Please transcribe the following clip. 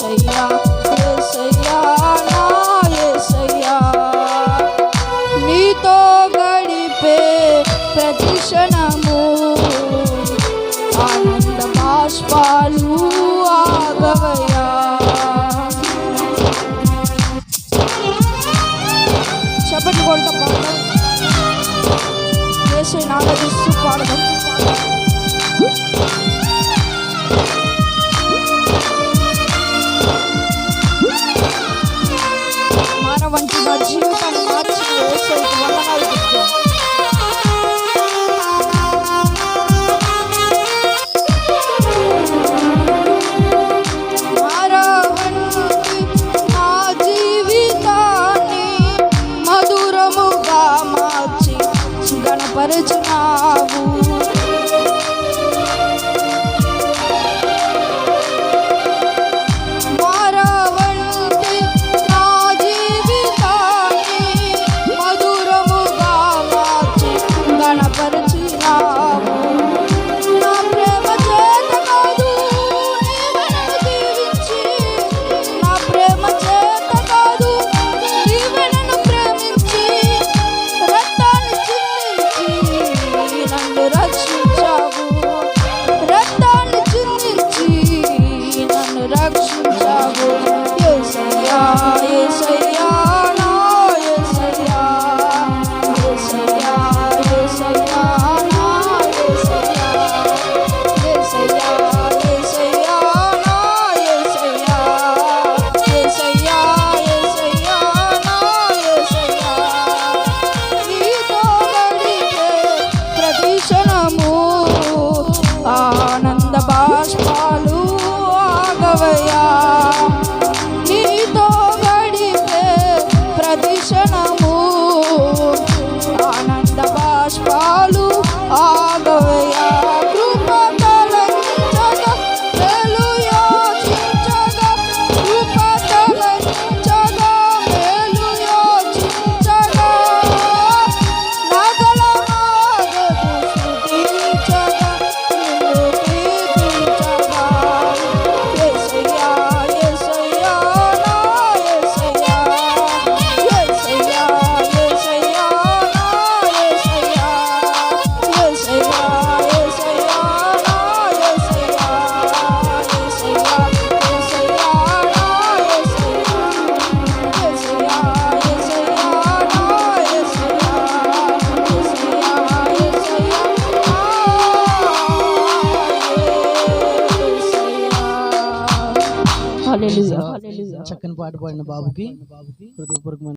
యేసయ్యా యేసయ్యా నా యేసయ్యా నీతో గడిపే ప్రతి క్షణము ఆనంద బాష్పాలు ఆగవయ్యా. చెప్పండి కొడుక పాడదాం, యేసయ్యను ఆరాధిస్తూ పాడదాం. మానవంటి మా జీవితాన్ని మార్చి యేసయ్యకు వందనాలు చెప్తాం. గణపరచునావు మారవంటి నా జీవితాన్ని మధురముగా మార్చి గణపరచునావు. నా ప్రేమ చేత కాదు నీవే నన్ను దీవించి, నా ప్రేమ చేత కాదు నీవే నన్ను ప్రేమించి రక్తాన్ని నన్ను రక్షించావు, రక్తాన్ని చిందించి నన్ను రక్షించావు. యేసయ్యా యేసయ్యా నా యేసయ్యా యేసయ్యా యేసయ్యా నా యేసయ్యా యేసయ్యా యేసయ్యా నా యేసయ్యా యేసయ్యా యేసయ్యా నా యేసయ్యా నీతో గడిపే ప్రతి క్షణము ఆనంద బాష్పాలు ఆగవయ్యా. నీతో గడిపే ప్రతి క్షణము ఆనంద బాష్పాలు ఆగవయ్యా. కృప తొలగించగా మేలు యోచించగా, కృప తొలగించగా మేలు యోచించగా, నగల మాగదు స్తుతించగా నిన్ను కీర్తించగా. యేసయ్యా యేసయ్యా నా యేసయ్యా యేసయ్యా యేసయ్యా నా యేసయ్యా యేసయ్యా యేసయ్యా నా యేసయ్యా యేసయ్యా యేసయ్యా నా యేసయ్యా యేసయ్యా యేసయ్యా నా యేసయ్యా యేసయ్యా యేసయ్యా. హల్లెలూయా. చక్కని పాట పాడిన బాబుకి హృదయపూర్వకమైన